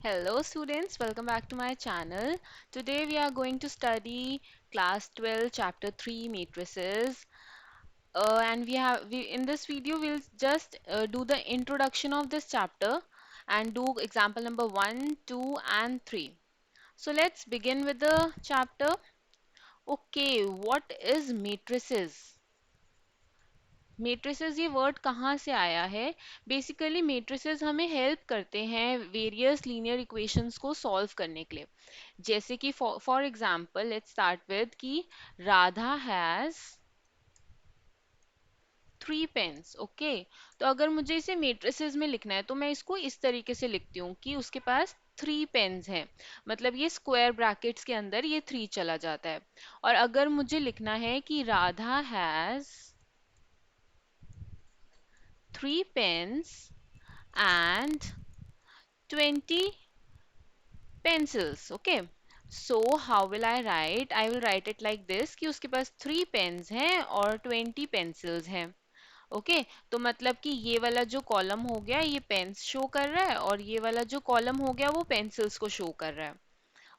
Hello students, welcome back to my channel. Today we are going to study class 12 chapter 3 matrices. And we in this video we'll just do the introduction of this chapter and do example number 1, 2 and 3. So let's begin with the chapter. Okay, what is matrices? Matrices ये word कहाँ से आया है? Basically matrices हमें help करते हैं various linear equations को solve करने के लिए. जैसे कि for example let's start with कि राधा हैज 3 पेन्स. ओके, तो अगर मुझे इसे मेट्रिसेस में लिखना है तो मैं इसको इस तरीके से लिखती हूँ कि उसके पास 3 पेन्स हैं. मतलब ये स्क्वायर ब्रैकेट्स के अंदर ये 3 चला जाता है. और अगर मुझे लिखना है कि Radha has 3 pens and 20 pencils. Okay, so how will I write? I will write it like this कि उसके पास 3 पेन्स हैं और 20 पेंसिल्स हैं. ओके, तो मतलब कि ये वाला जो कॉलम हो गया ये पेन्स शो कर रहा है और ये वाला जो कॉलम हो गया वो पेंसिल्स को शो कर रहा है.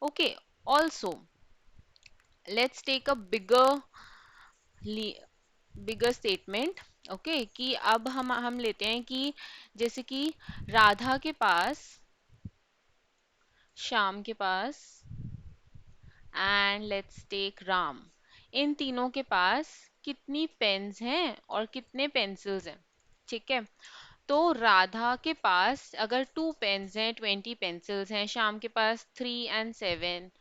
Okay, also let's take a bigger statement. Okay, कि अब हम लेते हैं कि जैसे कि राधा के पास, श्याम के पास एंड लेट्स टेक राम, इन तीनों के पास कितनी पेन्स हैं और कितने पेंसिल्स हैं. ठीक है, तो राधा के पास अगर 2 पेन्स हैं, 20 पेंसिल्स हैं, श्याम के पास 3 and 7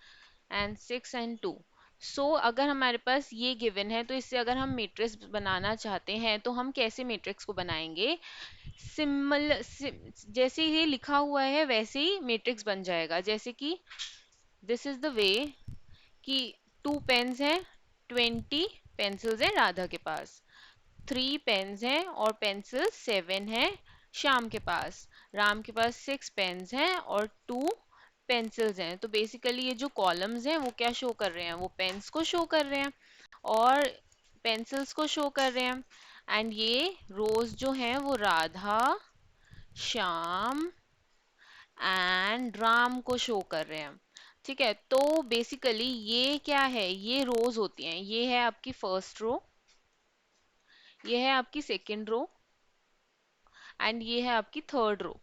एंड 6 and 2. सो अगर हमारे पास ये गिवन है तो इससे अगर हम मैट्रिक्स बनाना चाहते हैं तो हम कैसे मैट्रिक्स को बनाएंगे? जैसे ये लिखा हुआ है वैसे ही मैट्रिक्स बन जाएगा. जैसे कि दिस इज द वे कि 2 पेन्स हैं, 20 पेंसिल्स हैं राधा के पास, 3 पेन्स हैं और पेंसिल 7 हैं श्याम के पास, राम के पास 6 पेन्स हैं और 2 पेंसिल्स हैं. तो बेसिकली ये जो कॉलम्स हैं वो क्या शो कर रहे हैं? वो पेन्स को शो कर रहे हैं और पेंसिल्स को शो कर रहे हैं. एंड ये रोज जो हैं वो राधा, श्याम एंड राम को शो कर रहे हैं. ठीक है, तो बेसिकली ये क्या है? ये रोज होती हैं. ये है आपकी फर्स्ट रो, ये है आपकी सेकंड रो एंड ये है आपकी third row.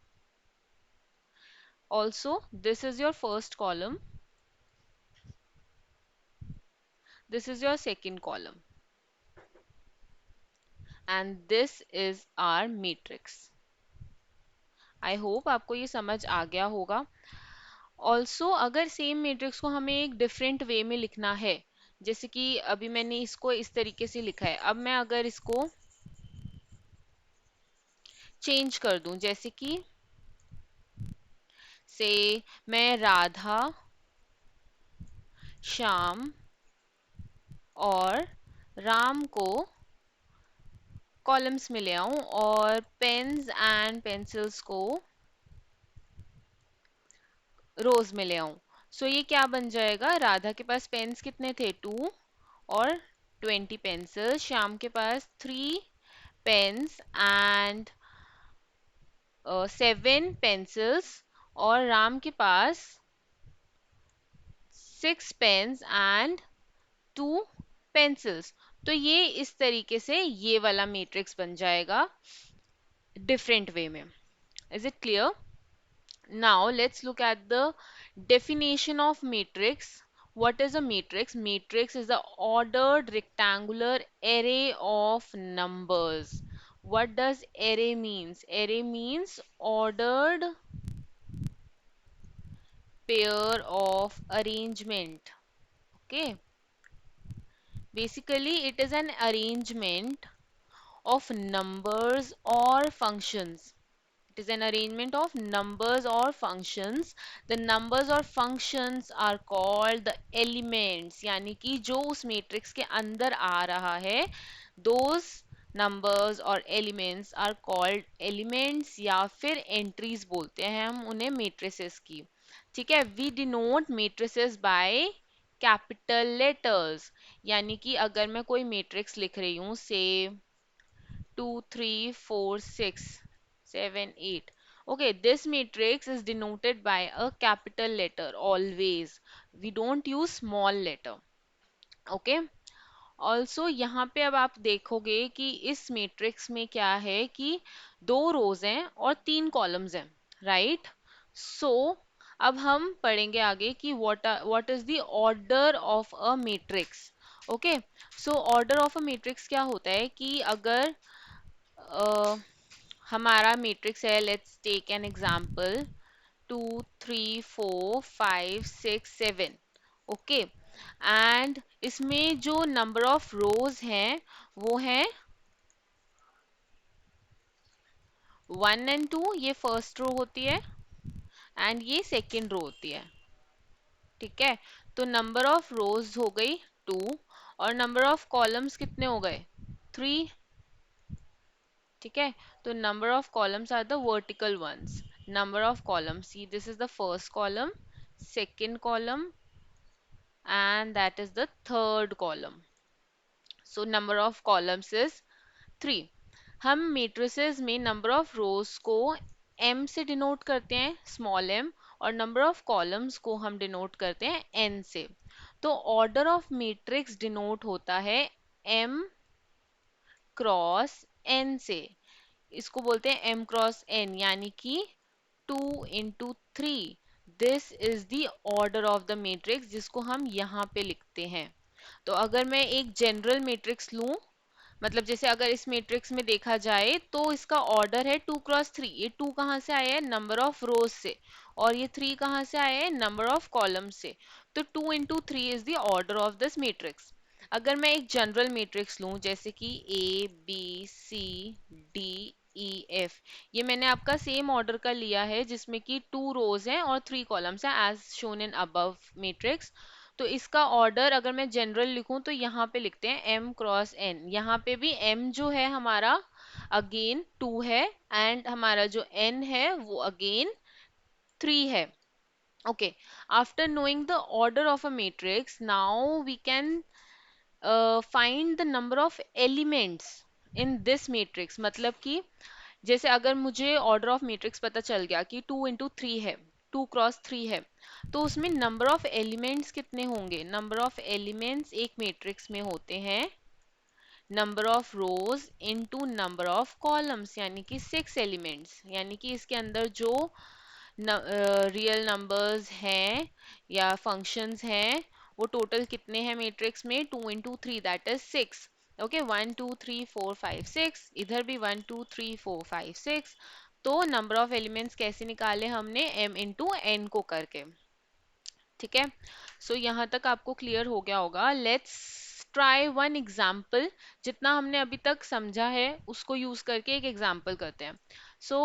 Also this is your first column, this is your second column and this is our matrix. I hope आपको ये समझ आ गया होगा. ऑल्सो अगर सेम मैट्रिक्स को हमें एक डिफरेंट वे में लिखना है, जैसे कि अभी मैंने इसको इस तरीके से लिखा है, अब मैं अगर इसको चेंज कर दूं, जैसे कि से मैं राधा, श्याम और राम को कॉलम्स में ले आऊं और पेन्स एंड पेंसिल्स को रोज में ले आऊं. सो ये क्या बन जाएगा? राधा के पास पेन्स कितने थे? 2 और 20 पेंसिल. श्याम के पास 3 पेन्स एंड 7 पेंसिल्स और राम के पास 6 पेन्स एंड 2 पेंसिल्स. तो ये इस तरीके से ये वाला मैट्रिक्स बन जाएगा डिफरेंट वे में. Is it clear? Now let's look at the definition of matrix. What is a matrix? Matrix is the ordered rectangular array of numbers. What does array means? Array means ordered pair of arrangement. Okay. Basically, it is an arrangement of numbers or functions. It is an arrangement of numbers or functions. The numbers or functions are called the elements. यानी कि जो उस matrix के अंदर आ रहा है, those numbers or elements are called elements या फिर entries बोलते हैं हम उन्हें matrices की. ठीक है, we denote matrices by capital letters. यानी कि अगर मैं कोई matrix लिख रही हूँ, say 2 3 4 6 7 8. Okay, this matrix is denoted by a capital letter always. We don't use small letter. Okay. Also यहाँ पे अब आप देखोगे कि इस मैट्रिक्स में क्या है कि दो रोज हैं और तीन कॉलम्स हैं, राइट? सो अब हम पढ़ेंगे आगे कि what is the order of a matrix. Okay, so order of a matrix क्या होता है कि अगर अ, हमारा मैट्रिक्स है, let's take an example, 2 3 4 5 6 7। Okay, and इसमें जो नंबर ऑफ रोज हैं वो है 1 और 2, ये फर्स्ट रो होती है एंड ये सेकेंड रो होती है। ठीक है, तो नंबर ऑफ रोज हो गई 2 और नंबर ऑफ कॉलम्स कितने हो गए 3। ठीक है, तो number of columns are the vertical ones, number of columns, see this is the first column, second column, and that is the third column. So number of columns is 3। हम matrices में number of rows को m से denote करते हैं, small m, और number of columns को हम denote करते हैं n से। तो order of matrix denote होता है m क्रॉस n से। इसको बोलते हैं m क्रॉस n, यानी कि 2 into 3। This is the order of the matrix जिसको हम यहाँ पे लिखते हैं। तो अगर मैं एक जनरल मैट्रिक्स लूं, मतलब जैसे अगर इस मैट्रिक्स में देखा जाए तो इसका ऑर्डर है 2 क्रॉस 3। ये 2 कहाँ से आया है, नंबर ऑफ रोज से, और ये 3 कहाँ से आया है, नंबर ऑफ कॉलम से। तो 2 into 3 is the order of this matrix. अगर मैं एक जनरल मैट्रिक्स लूं जैसे कि A B C D E F, ये मैंने आपका सेम ऑर्डर का लिया है जिसमें कि 2 रोज हैं और 3 कॉलम्स हैं as shown in above matrix. तो इसका ऑर्डर अगर मैं जनरल लिखूं तो यहाँ पे लिखते हैं m क्रॉस n। यहाँ पे भी m जो है हमारा अगेन 2 है एंड हमारा जो n है वो अगेन 3 है। Okay, after knowing the order of a matrix now we can find the number of elements in this matrix. मतलब कि जैसे अगर मुझे ऑर्डर ऑफ मैट्रिक्स पता चल गया कि 2 into 3 है, 2 क्रॉस 3 है, तो उसमें नंबर ऑफ एलिमेंट्स कितने होंगे। नंबर ऑफ एलिमेंट्स एक मैट्रिक्स में होते हैं number of rose into number of columns, यानी कि 6 एलिमेंट्स। यानी कि इसके अंदर जो रियल नंबर्स हैं या फंक्शंस हैं वो टोटल कितने हैं मैट्रिक्स में, 2 into 3, दैट इज 6। ओके, 1 2 3 4 5 6, इधर भी 1 2 3 4 5 6। तो नंबर ऑफ एलिमेंट्स कैसे निकाले हमने, m इंटू n को करके। ठीक है, सो यहाँ तक आपको क्लियर हो गया होगा। Let's try one example. जितना हमने अभी तक समझा है उसको यूज करके एक एग्जाम्पल करते हैं। सो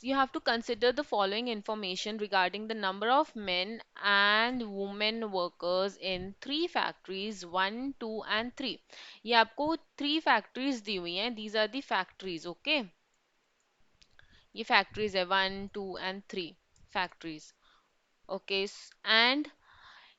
you have to consider the following information regarding the number of men and women workers in 3 factories 1 2 and 3। ये आपको 3 factories दी हुई हैं, these are the factories। Okay, ये factories है 1 2 and 3 factories। ओके, एंड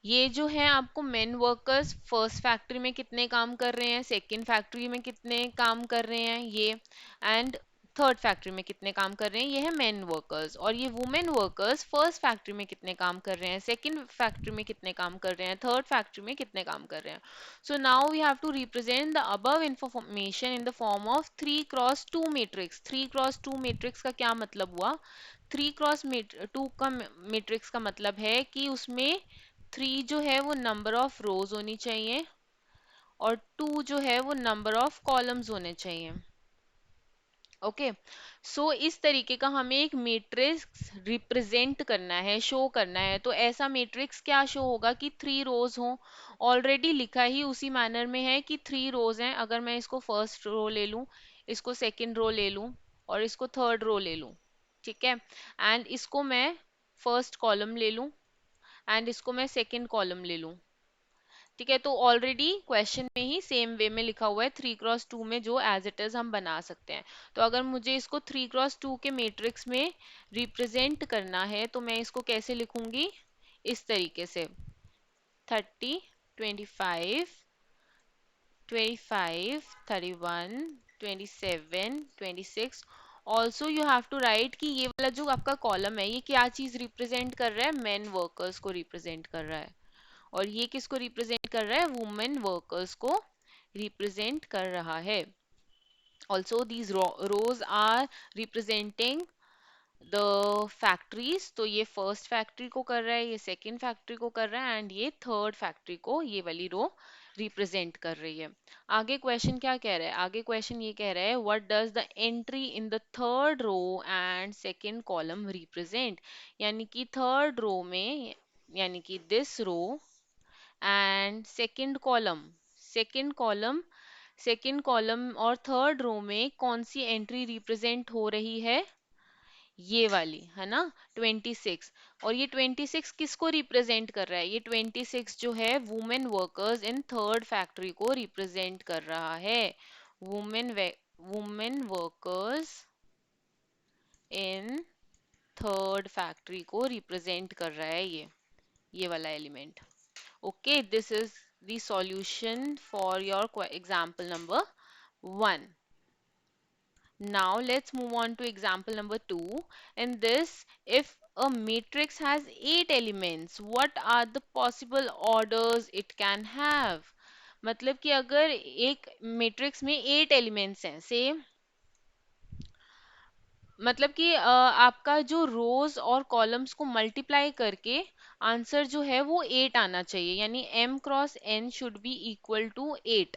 ये जो है आपको मेन वर्कर्स फर्स्ट फैक्ट्री में कितने काम कर रहे हैं, सेकंड फैक्ट्री में कितने काम कर रहे हैं ये, एंड थर्ड फैक्ट्री में कितने काम कर रहे हैं, ये है मेन वर्कर्स। और ये वुमेन वर्कर्स फर्स्ट फैक्ट्री में कितने काम कर रहे हैं, सेकंड फैक्ट्री में कितने काम कर रहे हैं, थर्ड फैक्ट्री में कितने काम कर रहे हैं। So now we have to represent the above information in the form of 3 cross 2 matrix. 3 cross 2 matrix का क्या मतलब हुआ, 3 क्रॉस 2 का मैट्रिक्स का मतलब है कि उसमें 3 जो है वो नंबर ऑफ रोज होनी चाहिए और 2 जो है वो नंबर ऑफ कॉलम्स होने चाहिए। ओके, सो इस तरीके का हमें एक मैट्रिक्स रिप्रेजेंट करना है, शो करना है। तो ऐसा मैट्रिक्स क्या शो होगा कि 3 रोज हो। ऑलरेडी लिखा ही उसी मैनर में है कि 3 रोज हैं। अगर मैं इसको फर्स्ट रो ले लूं, इसको सेकंड रो ले लूं और इसको थर्ड रो ले लूं, ठीक है, एंड इसको मैं फर्स्ट कॉलम ले लूं एंड इसको मैं सेकंड कॉलम ले लूं। ठीक है, तो ऑलरेडी क्वेश्चन में ही सेम वे में लिखा हुआ है 3 क्रॉस 2 में, जो एज इट इज हम बना सकते हैं। तो अगर मुझे इसको 3 क्रॉस 2 के मैट्रिक्स में रिप्रेजेंट करना है तो मैं इसको कैसे लिखूंगी, इस तरीके से, 30 25 25 31 27 26। Also you have to write कि ये वाला जो आपका कॉलम है ये क्या चीज रिप्रेजेंट कर रहा है, मेन वर्कर्स को रिप्रेजेंट कर रहा है, और ये किसको रिप्रेजेंट कर रहा है, वुमेन वर्कर्स को रिप्रेजेंट कर रहा है. Also these rows are representing the factories, तो ये फर्स्ट फैक्ट्री को कर रहा है, ये सेकंड फैक्ट्री को कर रहा है, एंड ये थर्ड फैक्ट्री को ये वाली रो रिप्रेजेंट कर रही है. आगे क्वेश्चन क्या कह रहा है, आगे क्वेश्चन ये कह रहा है what does the entry in the third row and second column represent, यानी कि थर्ड रो में, यानी कि this row and second column second column और थर्ड रो में कौन सी एंट्री रिप्रेजेंट हो रही है, ये वाली है ना, 26. और ये 26 किसको रिप्रेजेंट कर रहा है, ये 26 जो है women workers in third factory को रिप्रेजेंट कर रहा है. Women women workers in third factory को रिप्रेजेंट कर रहा है ये वाला element. Okay, this is the solution for your example number 1. Now let's move on to example number 2. In this, if a matrix has 8 elements, what are the possible orders it can have? मतलब कि अगर एक matrix में 8 elements हैं, से मतलब कि आपका जो रोज और कॉलम्स को मल्टीप्लाई करके आंसर जो है वो 8 आना चाहिए, यानी m cross n should be equal to 8.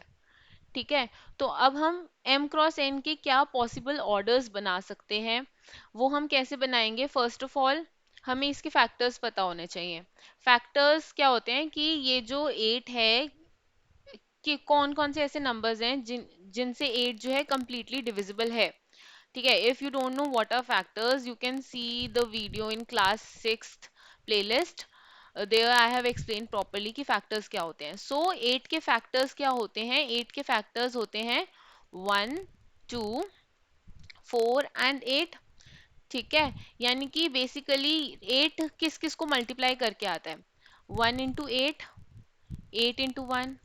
ठीक है, तो अब हम m क्रॉस n के क्या पॉसिबल ऑर्डर्स बना सकते हैं, वो हम कैसे बनाएंगे. फर्स्ट ऑफ ऑल हमें इसके फैक्टर्स पता होने चाहिए. फैक्टर्स क्या होते हैं कि ये जो 8 है, कि कौन कौन से ऐसे नंबर्स हैं जिनसे 8 जो है कंप्लीटली डिविजिबल है. ठीक है, if you don't know what are factors you can see the video in class 6th playlist. There I have explain properly कि फैक्टर्स क्या होते हैं. सो 8 के फैक्टर्स क्या होते हैं, 8 के फैक्टर्स होते हैं 1 2 4 एंड 8. ठीक है, यानी कि बेसिकली 8 किस किस को मल्टीप्लाई करके आता है, 1 इंटू 8, 8 इंटू 1,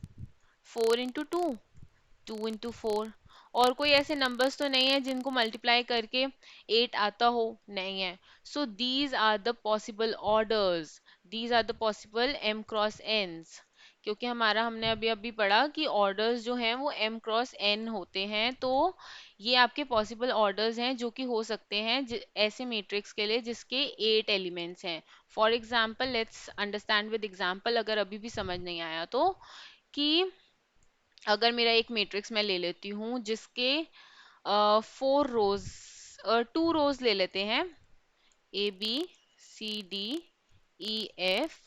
4 इंटू 2, 2 into 4. और कोई ऐसे नंबर्स तो नहीं है जिनको मल्टीप्लाई करके 8 आता हो, नहीं है. So these are the possible orders, these are the possible m cross n's. क्योंकि हमारा हमने अभी अभी पढ़ा कि ऑर्डर्स जो हैं वो m क्रॉस n होते हैं, तो ये आपके पॉसिबल ऑर्डर्स हैं जो कि हो सकते हैं ऐसे मैट्रिक्स के लिए जिसके 8 एलिमेंट्स हैं. For example let's understand with example, अगर अभी भी समझ नहीं आया तो, कि अगर मेरा एक मैट्रिक्स मैं ले लेती हूँ जिसके 4 रोज, 2 रोज ले लेते हैं, A B C D E F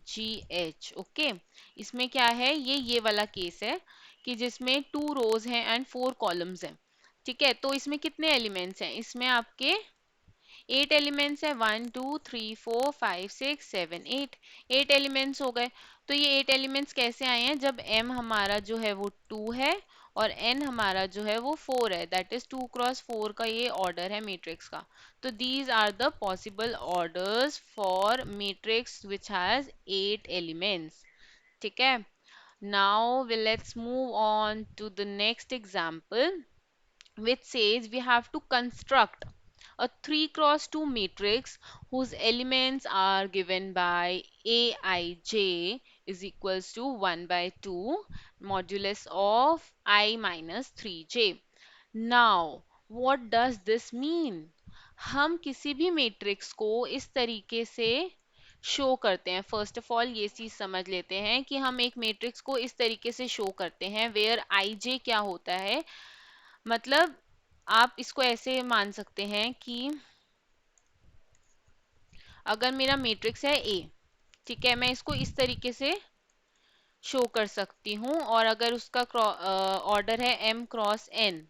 G H. Okay, इसमें क्या है, ये वाला केस है कि जिसमें 2 रोज हैं एंड 4 कॉलम्स हैं. ठीक है, तो इसमें कितने एलिमेंट्स हैं, इसमें आपके 8 एलिमेंट्स है, 1 2 3 4 5 6 7 8. 8 एलिमेंट्स हो गए. तो ये 8 एलिमेंट्स कैसे आए हैं, जब m हमारा जो है वो 2 है और n हमारा जो है वो 4 है, दैट इज 2 क्रॉस 4 का ये ऑर्डर है मैट्रिक्स का. तो these are the possible orders for matrix which has 8 elements. ठीक है, now let's move on to the next example, which says we have to construct a 3 cross 2 matrix whose elements are given by aij is equals to 1 by 2 modulus of I minus 3j. Now, what does this mean? हम किसी भी matrix को इस तरीके से show करते हैं. First of all ये चीज समझ लेते हैं कि हम एक मैट्रिक्स को इस तरीके से शो करते हैं वेयर आई जे क्या होता है. मतलब आप इसको ऐसे मान सकते हैं कि अगर मेरा मैट्रिक्स है ए, ठीक है, मैं इसको इस तरीके से शो कर सकती हूँ, और अगर उसका ऑर्डर है m क्रॉस n,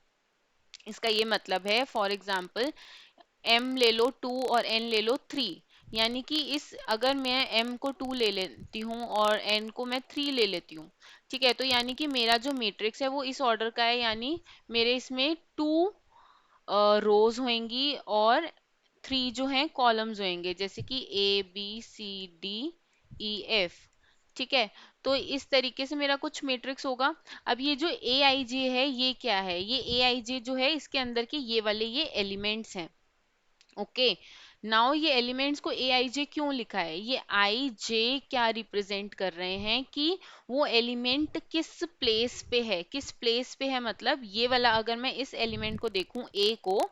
इसका ये मतलब है फॉर एग्जांपल m ले लो 2 और n ले लो 3, यानी कि इस अगर मैं m को 2 ले लेती हूँ और n को मैं 3 ले लेती हूँ, ठीक है, तो यानी कि मेरा जो मैट्रिक्स है वो इस ऑर्डर का है, यानी मेरे इसमें 2 रोज होंगी और 3 जो हैं कॉलम्स होंगे, जैसे कि A B C D E F. ठीक है। तो इस तरीके से मेरा कुछ मैट्रिक्स होगा। अब ये जो ए आई जे है ये क्या है, ये ए आई जे जो है इसके अंदर के ये वाले ये एलिमेंट्स हैं। ओके, नाउ ये एलिमेंट्स को ए आई जे क्यों लिखा है, ये आई जे क्या रिप्रेजेंट कर रहे हैं कि वो एलिमेंट किस प्लेस पे है, किस प्लेस पे है, मतलब ये वाला अगर मैं इस एलिमेंट को देखूं ए को,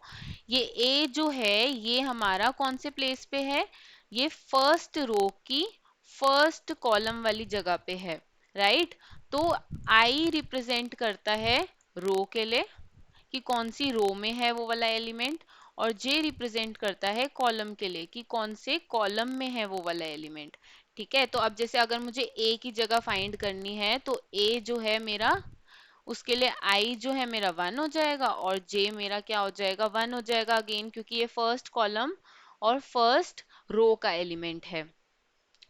ये ए जो है ये हमारा कौन से प्लेस पे है, ये फर्स्ट रो की फर्स्ट कॉलम वाली जगह पे है, राइट। तो आई रिप्रेजेंट करता है रो के लिए कि कौन सी रो में है वो वाला एलिमेंट, और जे रिप्रेजेंट करता है कॉलम के लिए कि कौन से कॉलम में है वो वाला एलिमेंट। ठीक है, तो अब जैसे अगर मुझे ए की जगह फाइंड करनी है तो ए जो है मेरा, उसके लिए आई जो है मेरा 1 हो जाएगा और जे मेरा क्या हो जाएगा, 1 हो जाएगा अगेन, क्योंकि ये फर्स्ट कॉलम और फर्स्ट रो का एलिमेंट है।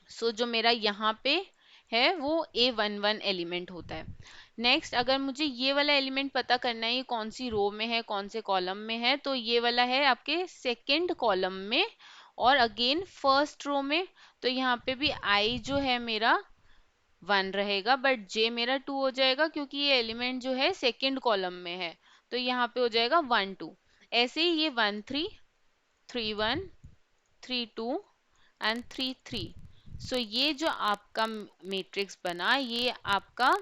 सो जो मेरा यहाँ पे है वो A11 एलिमेंट होता है। नेक्स्ट अगर मुझे ये वाला एलिमेंट पता करना है ये कौन सी रो में है कौन से कॉलम में है, तो ये वाला है आपके सेकंड कॉलम में और अगेन फर्स्ट रो में। तो यहाँ पे भी आई जो है मेरा 1 रहेगा बट जे मेरा 2 हो जाएगा क्योंकि ये एलिमेंट जो है सेकंड कॉलम में है। तो यहाँ पे हो जाएगा 1 2। ऐसे ही ये 1 3 3 1 3 2 एंड 3 3। सो ये जो आपका मैट्रिक्स बना ये आपका,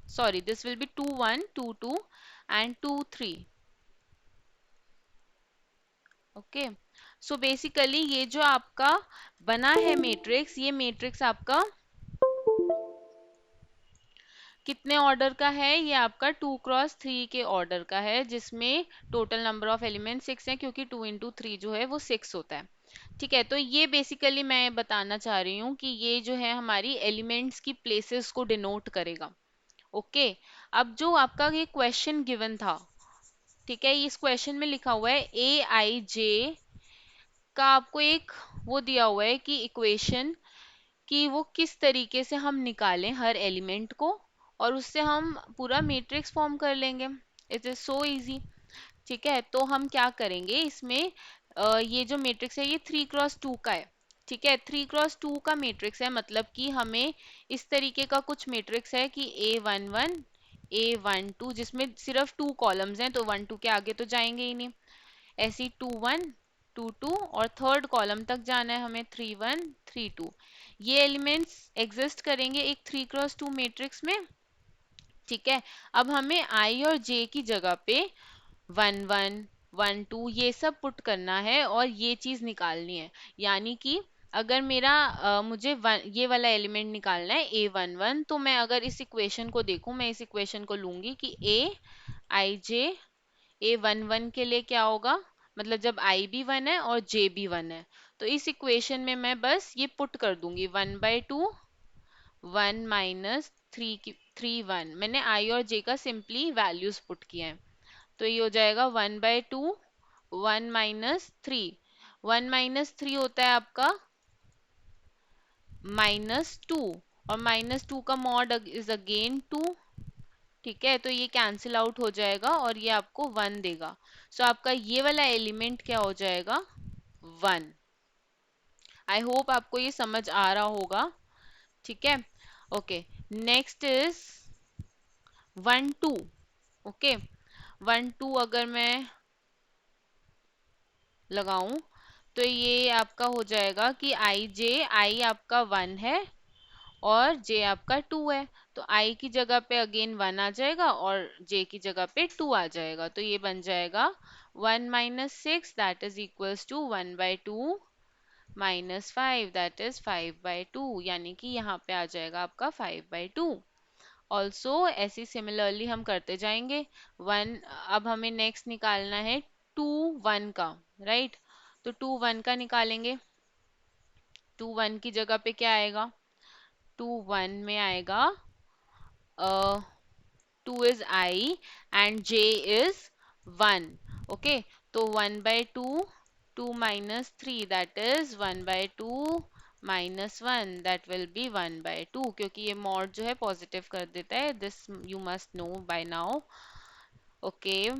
sorry this will be 2 1 2 2 and 2 3। Okay, so basically ये जो आपका बना है मैट्रिक्स, ये मैट्रिक्स आपका कितने ऑर्डर का है, ये आपका 2 क्रॉस 3 के ऑर्डर का है जिसमें टोटल नंबर ऑफ एलिमेंट 6 है क्योंकि 2 × 3 जो है वो 6 होता है। ठीक है, तो ये बेसिकली मैं बताना चाह रही हूँ कि ये जो है हमारी एलिमेंट्स की प्लेसेस को डिनोट करेगा। ओके, अब जो आपका ये क्वेश्चन गिवन था, ठीक है, इस क्वेश्चन में लिखा हुआ है ए आई जे का आपको एक वो दिया हुआ है कि इक्वेशन कि वो किस तरीके से हम निकालें हर एलिमेंट को और उससे हम पूरा मैट्रिक्स फॉर्म कर लेंगे। It is so easy. ठीक है, तो हम क्या करेंगे इसमें, ये जो मैट्रिक्स है ये 3 × 2 का है। ठीक है, 3 × 2 का मैट्रिक्स है, मतलब कि हमें इस तरीके का कुछ मैट्रिक्स है कि A11 A12 जिसमें सिर्फ 2 कॉलम्स हैं तो 1 2 के आगे तो जाएंगे ही नहीं। ऐसी 2 1 2 2 और थर्ड कॉलम तक जाना है हमें 3 1 3 2। ये एलिमेंट्स एग्जिस्ट करेंगे एक 3 × 2 मैट्रिक्स में। ठीक है, अब हमें आई और जे की जगह पे 1 1 1 2 ये सब पुट करना है और ये चीज निकालनी है। यानी कि अगर मेरा मुझे ये वाला एलिमेंट निकालना है A11, तो मैं अगर इस इक्वेशन को देखूं, मैं इस इक्वेशन को लूंगी कि ए आई जे A11 के लिए क्या होगा, मतलब जब आई भी 1 है और जे भी 1 है तो इस इक्वेशन में मैं बस ये पुट कर दूंगी 1/2 1 -3 मैंने आई और जे का सिंपली वैल्यूज पुट किया है। तो ये हो जाएगा 1/2 1 -3। 1 - 3 होता है आपका -2 और -2 का मॉड इज अगेन 2। ठीक है, तो ये कैंसिल आउट हो जाएगा और ये आपको 1 देगा। सो आपका ये वाला एलिमेंट क्या हो जाएगा, 1। आई होप आपको ये समझ आ रहा होगा। ठीक है, ओके, नेक्स्ट इज 1 2। ओके, 1 2 अगर मैं लगाऊं तो ये आपका हो जाएगा कि आई आपका 1 है और जे आपका 2 है। तो आई की जगह पे अगेन 1 आ जाएगा और जे की जगह पे 2 आ जाएगा, तो ये बन जाएगा 1 -6 that is equals to 1/2 -5 that is 5/2, यानी कि यहाँ पे आ जाएगा आपका 5/2। ऑल्सो ऐसी सिमिलरली हम करते जाएंगे। 1, अब हमें नेक्स्ट निकालना है 2 1 का, राइट। तो 2 1 का निकालेंगे। 2 1 की जगह पे क्या आएगा, 2 1 में आएगा 2 is I and J is 1. Okay, तो 1/2 2 -3 that is 1/2 -1 that will be 1/2, क्योंकि ये मॉड जो है पॉजिटिव कर देता है, this you must know by now. Okay,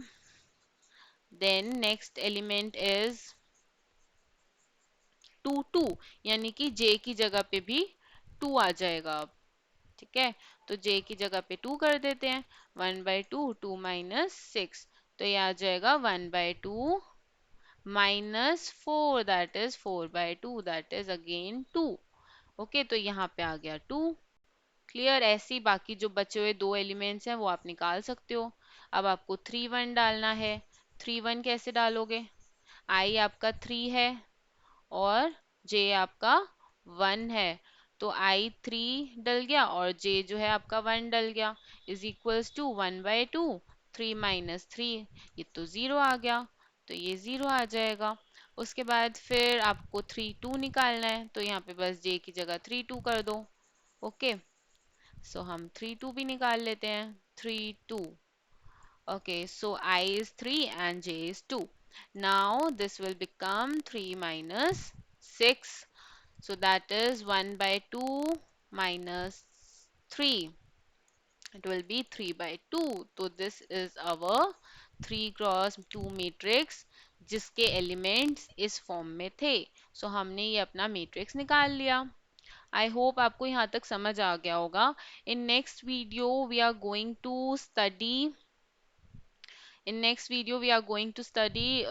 then next element is 2 2, यानी कि J की जगह पे भी टू आ जाएगा अब। ठीक है, तो j की जगह पे 2 कर देते हैं। 1/2, 2 माइनस 6, तो ये आ जाएगा 1/2 minus 4, that is 4/2, that is again 2। Okay, तो यहाँ पे आ गया 2। क्लियर। ऐसे ही बाकी जो बचे हुए दो एलिमेंट्स हैं वो आप निकाल सकते हो। अब आपको 3 1 डालना है। 3 1 कैसे डालोगे? i आपका 3 है और j आपका 1 है, तो i 3 डल गया और j जो है आपका 1 डल गया, इज इक्वल्स टू 1/2, 3 माइनस 3, ये तो 0 आ गया, तो ये 0 आ जाएगा। उसके बाद फिर आपको 3 2 निकालना है, तो यहाँ पे बस j की जगह 3 2 कर दो। ओके, सो हम 3 2 भी निकाल लेते हैं। 3 2, okay, so I is 3 and j is 2. Now this will become 3 minus 6. So that is 1/2 minus 3. It will be 3/2. So this is our 3 cross 2 matrix जिसके एलिमेंट्स इस फॉर्म में थे। सो हमने ये अपना मैट्रिक्स निकाल लिया। आई होप आपको यहाँ तक समझ आ गया होगा। In next video we are going to study In next video, we are going to study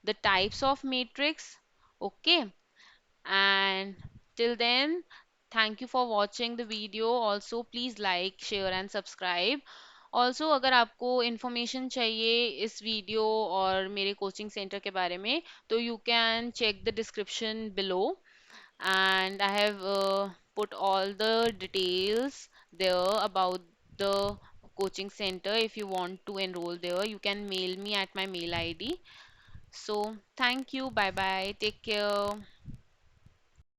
the types of matrix. Okay, and till then, thank you for watching the video. Also, please like, share and subscribe. Also, अगर आपको information चाहिए इस video और मेरे coaching centre के बारे में, तो you can check the description below. And I have put all the details there about the coaching center. If you want to enroll there, you can mail me at my mail ID. So, thank you. Bye bye. Take care.